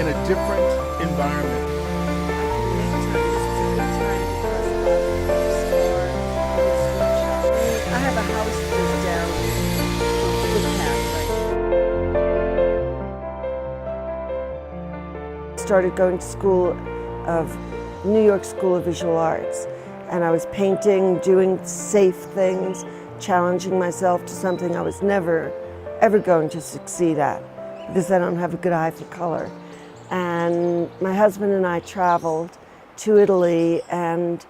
in a different environment? I have a house that's down the path. Started going to New York School of Visual Arts, and I was painting, doing safe things, challenging myself to something I was never ever going to succeed at because I don't have a good eye for color. And my husband and I traveled to Italy, and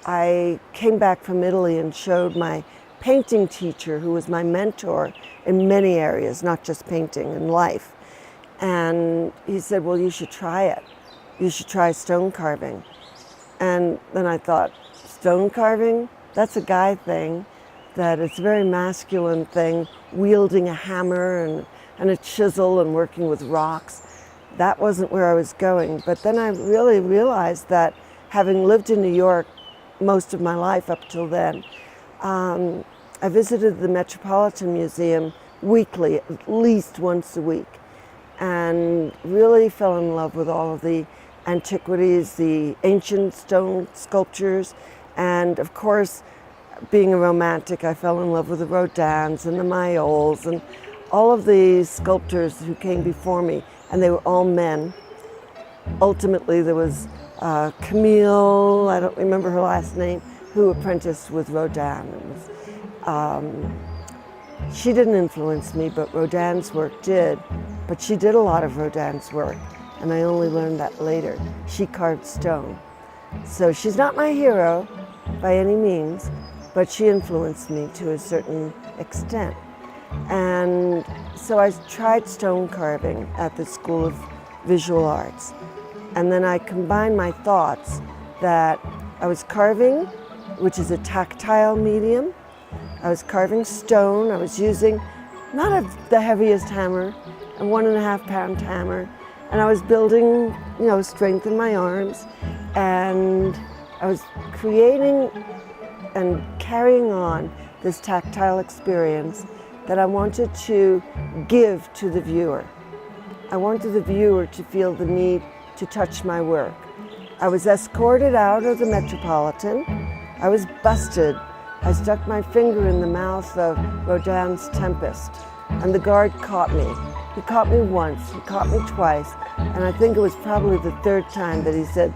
I came back from Italy and showed my painting teacher, who was my mentor in many areas, not just painting, in life. And he said, well, you should try it. You should try stone carving. And then I thought, stone carving? That's a guy thing, that it's a very masculine thing, wielding a hammer and a chisel and working with rocks. That wasn't where I was going. But then I really realized that, having lived in New York most of my life up till then, I visited the Metropolitan Museum weekly, at least once a week, and really fell in love with all of the antiquities, the ancient stone sculptures, and of course, being a romantic, I fell in love with the Rodins and the Mayols and all of the sculptors who came before me, and they were all men. Ultimately, there was Camille, I don't remember her last name, who apprenticed with Rodin. She didn't influence me, but Rodin's work did. But she did a lot of Rodin's work, and I only learned that later. She carved stone. So she's not my hero by any means, but she influenced me to a certain extent. And so I tried stone carving at the School of Visual Arts. And then I combined my thoughts that I was carving, which is a tactile medium. I was carving stone. I was using not the heaviest hammer, a 1.5 pound hammer. And I was building, strength in my arms. And I was creating and carrying on this tactile experience that I wanted to give to the viewer. I wanted the viewer to feel the need to touch my work. I was escorted out of the Metropolitan. I was busted. I stuck my finger in the mouth of Rodin's Tempest, and the guard caught me. He caught me once, he caught me twice, and I think it was probably the third time that he said,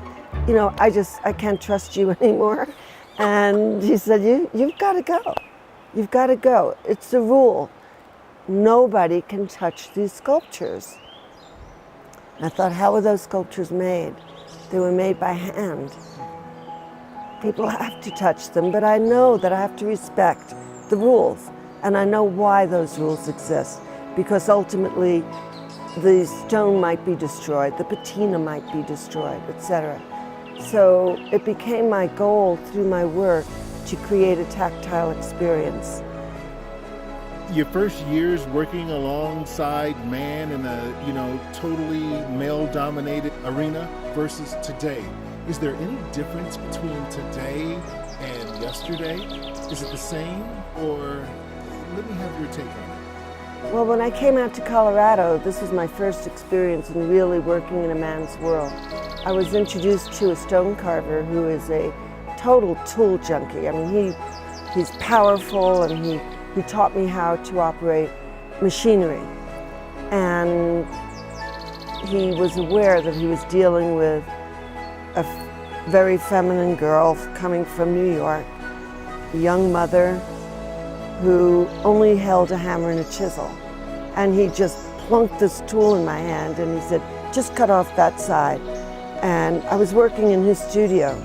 I can't trust you anymore. And he said, you've got to go. You've got to go. It's the rule. Nobody can touch these sculptures. And I thought, how were those sculptures made? They were made by hand. People have to touch them, but I know that I have to respect the rules. And I know why those rules exist, because ultimately the stone might be destroyed, the patina might be destroyed, etc. So it became my goal through my work to create a tactile experience. Your first years working alongside man in a totally male-dominated arena versus today, is there any difference between today and yesterday? Is it the same, or let me have your take on it? Well, when I came out to Colorado, this was my first experience in really working in a man's world. I was introduced to a stone carver who is a total tool junkie. I mean, he's powerful, and he taught me how to operate machinery. And he was aware that he was dealing with a very feminine girl coming from New York, a young mother who only held a hammer and a chisel. And he just plunked this tool in my hand, and he said, just cut off that side. And I was working in his studio,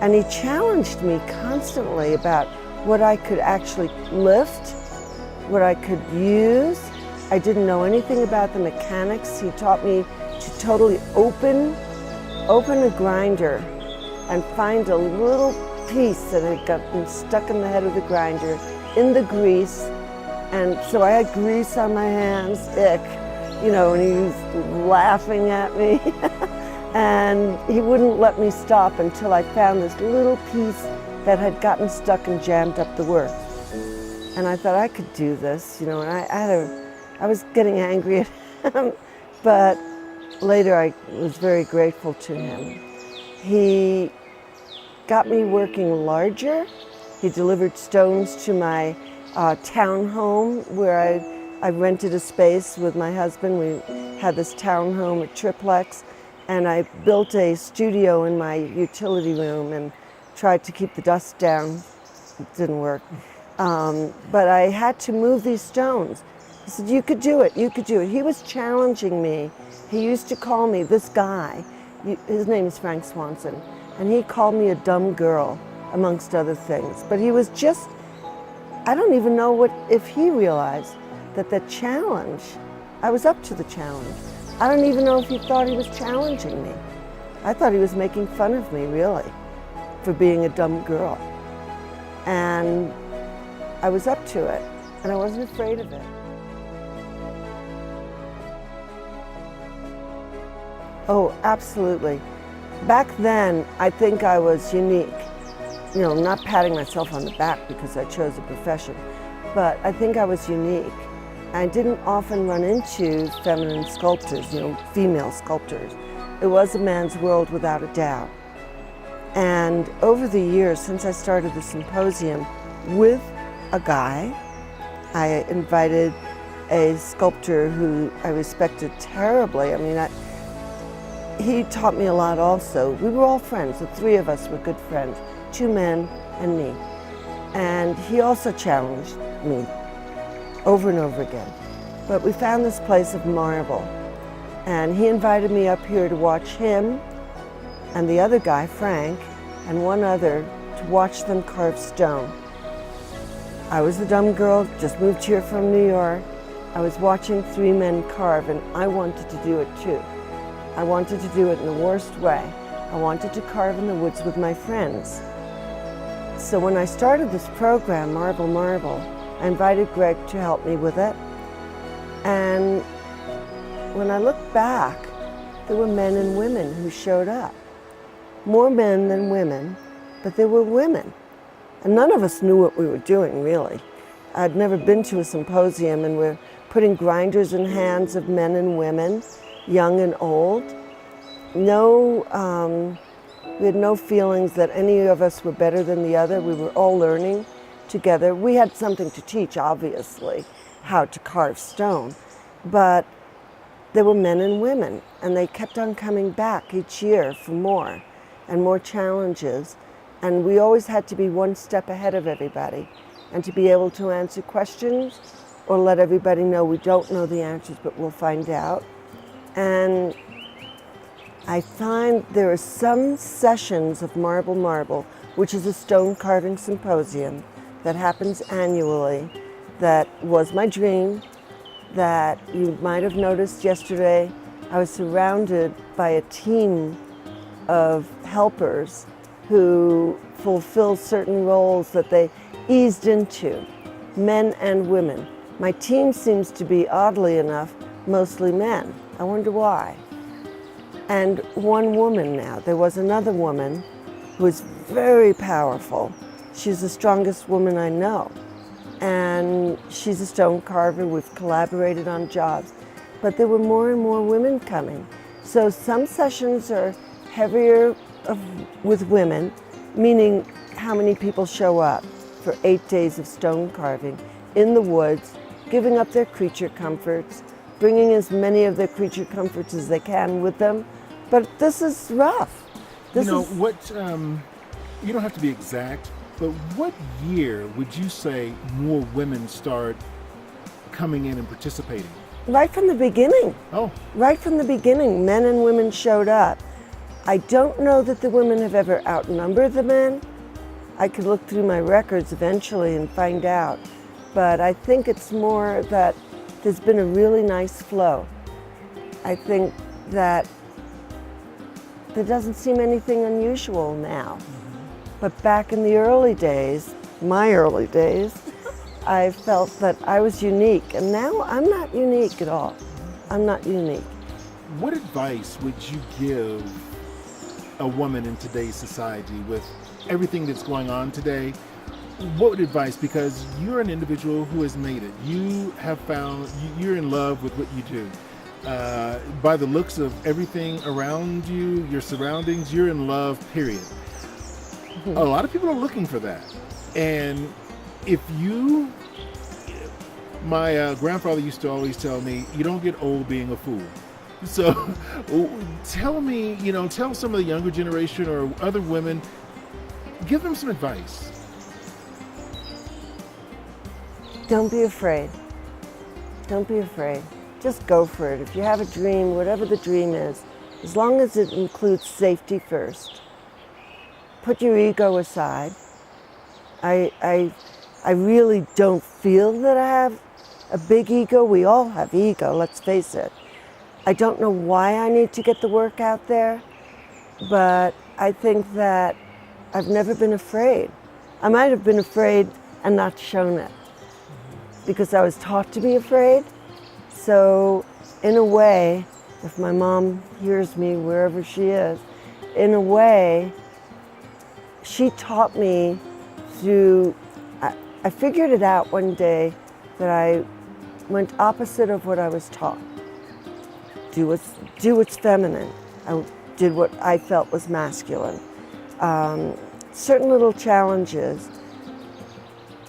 and he challenged me constantly about what I could actually lift, what I could use. I didn't know anything about the mechanics. He taught me to totally open a grinder and find a little piece that had gotten stuck in the head of the grinder in the grease. And so I had grease on my hands, ick, and he was laughing at me. And he wouldn't let me stop until I found this little piece that had gotten stuck and jammed up the work. And I thought I could do this, and I was getting angry at him, but later I was very grateful to him. He got me working larger. He delivered stones to my townhome where I rented a space with my husband. We had this townhome, a triplex, and I built a studio in my utility room and tried to keep the dust down. It didn't work. But I had to move these stones. He said, you could do it, you could do it. He was challenging me. He used to call me, this guy, his name is Frank Swanson, and he called me a dumb girl, amongst other things. But he was just, I don't even know if he realized that the challenge, I was up to the challenge. I don't even know if he thought he was challenging me. I thought he was making fun of me, really, for being a dumb girl. And I was up to it, and I wasn't afraid of it. Oh, absolutely. Back then, I think I was unique. You know, not patting myself on the back because I chose a profession, but I think I was unique. I didn't often run into feminine sculptors, you know, female sculptors. It was a man's world without a doubt. And over the years, since I started the symposium with a guy, I invited a sculptor who I respected terribly. I mean, he taught me a lot also. We were all friends, the three of us were good friends, 2 men and me. And he also challenged me over and over again. But we found this place of marble, and he invited me up here to watch him and the other guy, Frank, and one other, to watch them carve stone. I was the dumb girl, just moved here from New York. I was watching 3 men carve, and I wanted to do it too. I wanted to do it in the worst way. I wanted to carve in the woods with my friends. So when I started this program, Marble Marble, I invited Greg to help me with it. And when I look back, there were men and women who showed up. More men than women, but there were women. And none of us knew what we were doing, really. I'd never been to a symposium, and we're putting grinders in hands of men and women, young and old. We had no feelings that any of us were better than the other. We were all learning together. We had something to teach, obviously, how to carve stone. But there were men and women, and they kept on coming back each year for more and more challenges. And we always had to be one step ahead of everybody and to be able to answer questions or let everybody know we don't know the answers, but we'll find out. And I find there are some sessions of Marble Marble, which is a stone carving symposium that happens annually, that was my dream, that you might have noticed yesterday. I was surrounded by a team of helpers who fulfill certain roles that they eased into, men and women. My team seems to be, oddly enough, mostly men. I wonder why. And one woman now. There was another woman who was very powerful. She's the strongest woman I know. And she's a stone carver. We've collaborated on jobs. But there were more and more women coming. So some sessions are heavier with women, meaning how many people show up for 8 days of stone carving in the woods, giving up their creature comforts, bringing as many of their creature comforts as they can with them. But this is rough. You don't have to be exact, but what year would you say more women start coming in and participating? Right from the beginning. Oh. Right from the beginning, men and women showed up. I don't know that the women have ever outnumbered the men. I could look through my records eventually and find out. But I think it's more that there's been a really nice flow. I think that there doesn't seem anything unusual now. But back in the early days, my early days, I felt that I was unique. And now I'm not unique at all. I'm not unique. What advice would you give a woman in today's society with everything that's going on today? What advice, because you're an individual who has made it. You have found, you're in love with what you do. By the looks of everything around you, your surroundings, you're in love, period. A lot of people are looking for that. And if you, my grandfather used to always tell me, you don't get old being a fool. So tell me, tell some of the younger generation or other women, give them some advice. Don't be afraid. Don't be afraid. Just go for it. If you have a dream, whatever the dream is, as long as it includes safety first, put your ego aside. I really don't feel that I have a big ego. We all have ego, let's face it. I don't know why I need to get the work out there, but I think that I've never been afraid. I might have been afraid and not shown it because I was taught to be afraid. So in a way, if my mom hears me wherever she is, in a way, she taught me through, I figured it out one day that I went opposite of what I was taught. Do what's feminine. I did what I felt was masculine. Certain little challenges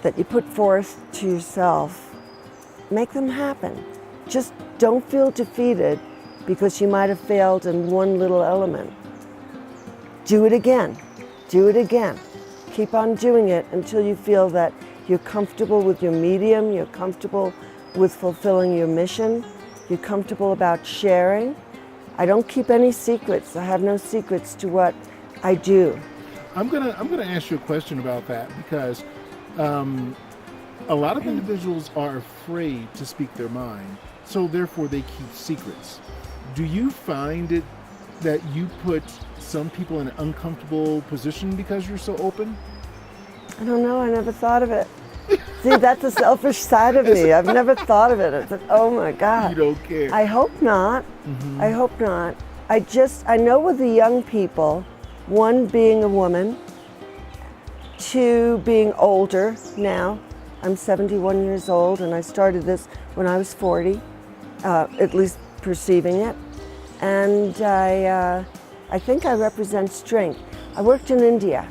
that you put forth to yourself, make them happen. Just don't feel defeated because you might have failed in one little element. Do it again. Do it again. Keep on doing it until you feel that you're comfortable with your medium, you're comfortable with fulfilling your mission, you're comfortable about sharing. I don't keep any secrets. I have no secrets to what I do. I'm gonna ask you a question about that because a lot of individuals are afraid to speak their mind, so therefore they keep secrets. Do you find it that you put some people in an uncomfortable position because you're so open? I don't know. I never thought of it. See, that's the selfish side of me. I've never thought of it. It's like, oh my God. You don't care. I hope not. I hope not. I know with the young people, one being a woman, two being older now. I'm 71 years old and I started this when I was 40, at least perceiving it. And I think I represent strength. I worked in India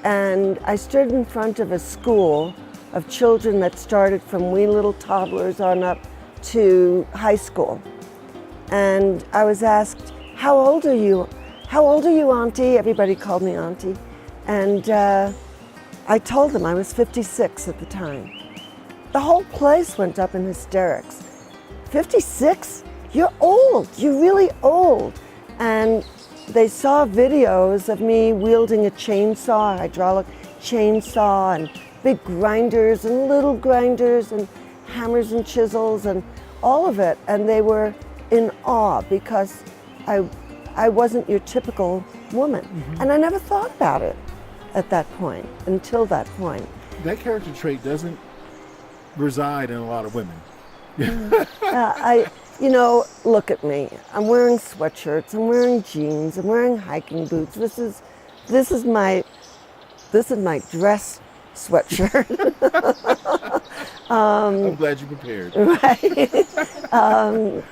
and I stood in front of a school of children that started from wee little toddlers on up to high school. And I was asked, how old are you? How old are you, Auntie? Everybody called me Auntie. And I told them I was 56 at the time. The whole place went up in hysterics. 56? You're old, you're really old. And they saw videos of me wielding a chainsaw, a hydraulic chainsaw, and big grinders and little grinders and hammers and chisels and all of it. And they were in awe because I wasn't your typical woman. And I never thought about it at that point, until that point. That character trait doesn't reside in a lot of women. Look at me. I'm wearing sweatshirts, I'm wearing jeans, I'm wearing hiking boots. This is my dress sweatshirt. I'm glad you prepared. Right.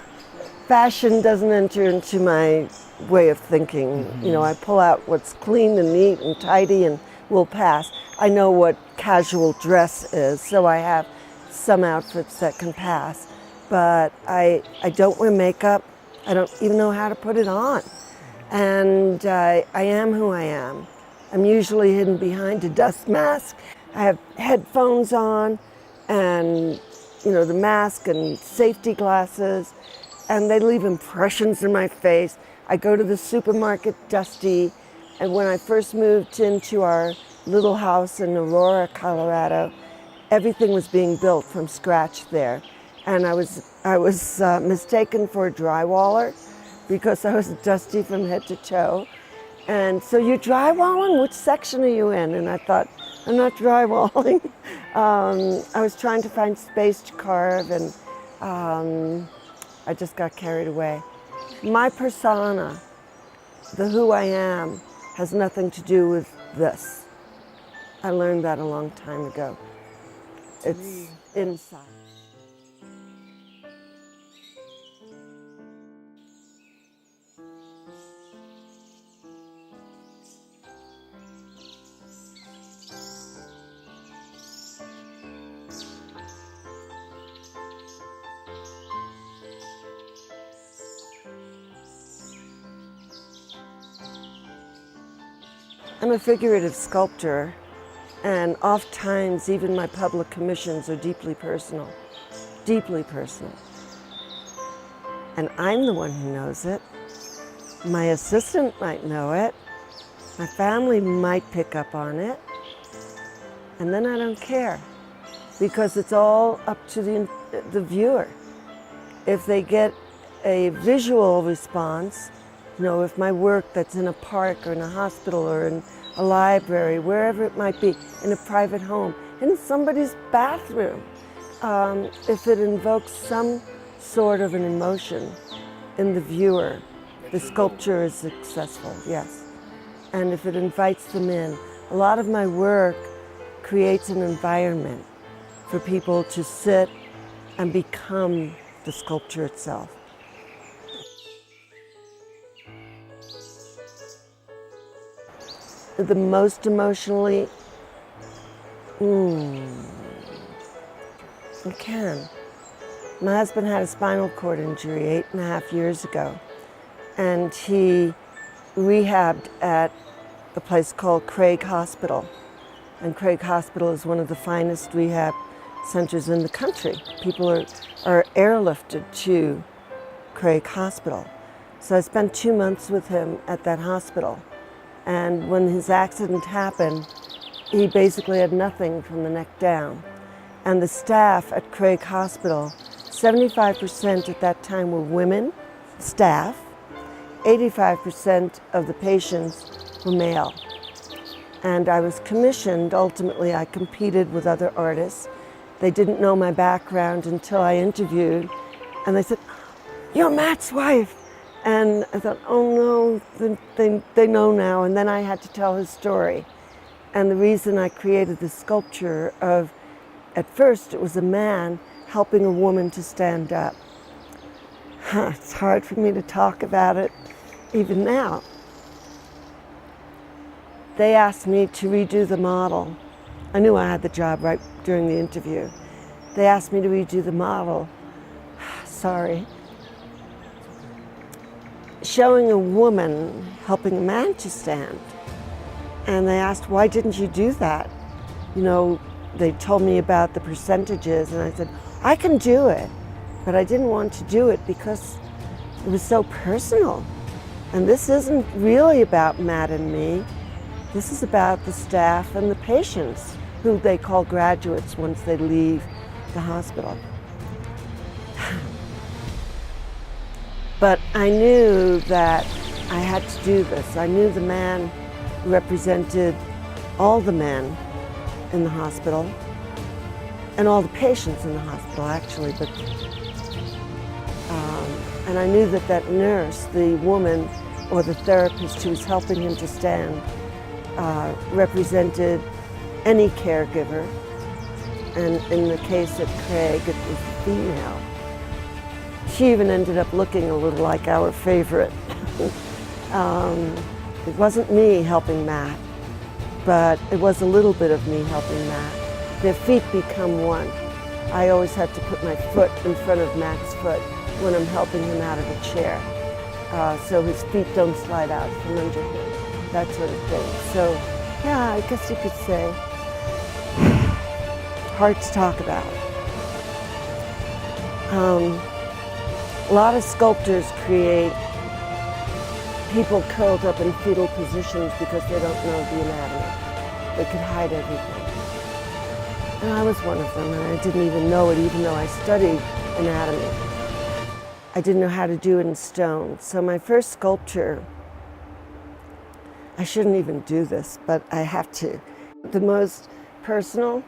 Fashion doesn't enter into my way of thinking. I pull out what's clean and neat and tidy and will pass. I know what casual dress is, so I have some outfits that can pass. But I don't wear makeup. I don't even know how to put it on. And I am who I am. I'm usually hidden behind a dust mask. I have headphones on and, the mask and safety glasses, and they leave impressions in my face. I go to the supermarket dusty, and when I first moved into our little house in Aurora, Colorado, everything was being built from scratch there. And I was mistaken for a drywaller because I was dusty from head to toe. And so, you're drywalling? Which section are you in? And I thought, I'm not drywalling. I was trying to find space to carve, and I just got carried away. My persona, the who I am, has nothing to do with this. I learned that a long time ago. It's inside. I'm a figurative sculptor, and oftentimes even my public commissions are deeply personal. Deeply personal. And I'm the one who knows it. My assistant might know it. My family might pick up on it. And then I don't care, because it's all up to the viewer. If they get a visual response, if my work that's in a park or in a hospital or in a library, wherever it might be, in a private home, in somebody's bathroom, if it invokes some sort of an emotion in the viewer, the sculpture is successful, yes. And if it invites them in, a lot of my work creates an environment for people to sit and become the sculpture itself. The most emotionally, I can. My husband had a spinal cord injury 8.5 years ago, and he rehabbed at a place called Craig Hospital. And Craig Hospital is one of the finest rehab centers in the country. People are airlifted to Craig Hospital. So I spent 2 months with him at that hospital. And when his accident happened, he basically had nothing from the neck down. And the staff at Craig Hospital, 75% at that time were women, staff. 85% of the patients were male. And I was commissioned, ultimately I competed with other artists. They didn't know my background until I interviewed. And they said, "You're Matt's wife." And I thought, oh no, they know now. And then I had to tell his story. And the reason I created this sculpture of, at first it was a man helping a woman to stand up. It's hard for me to talk about it even now. They asked me to redo the model. I knew I had the job right during the interview. They asked me to redo the model. Sorry. Showing a woman helping a man to stand. And they asked, why didn't you do that? They told me about the percentages, and I said, I can do it, but I didn't want to do it because it was so personal. And this isn't really about Matt and me. This is about the staff and the patients, who they call graduates once they leave the hospital. But I knew that I had to do this. I knew the man represented all the men in the hospital, and all the patients in the hospital, actually. And I knew that that nurse, the woman or the therapist who was helping him to stand, represented any caregiver. And in the case of Craig, it was the female. She even ended up looking a little like our favorite. It wasn't me helping Matt, but it was a little bit of me helping Matt. Their feet become one. I always have to put my foot in front of Matt's foot when I'm helping him out of a chair, so his feet don't slide out from under him, that sort of thing. So, yeah, I guess you could say, hard to talk about. A lot of sculptors create people curled up in fetal positions because they don't know the anatomy. They could hide everything. And I was one of them, and I didn't even know it, even though I studied anatomy. I didn't know how to do it in stone. So my first sculpture, I shouldn't even do this, but I have to. The most personal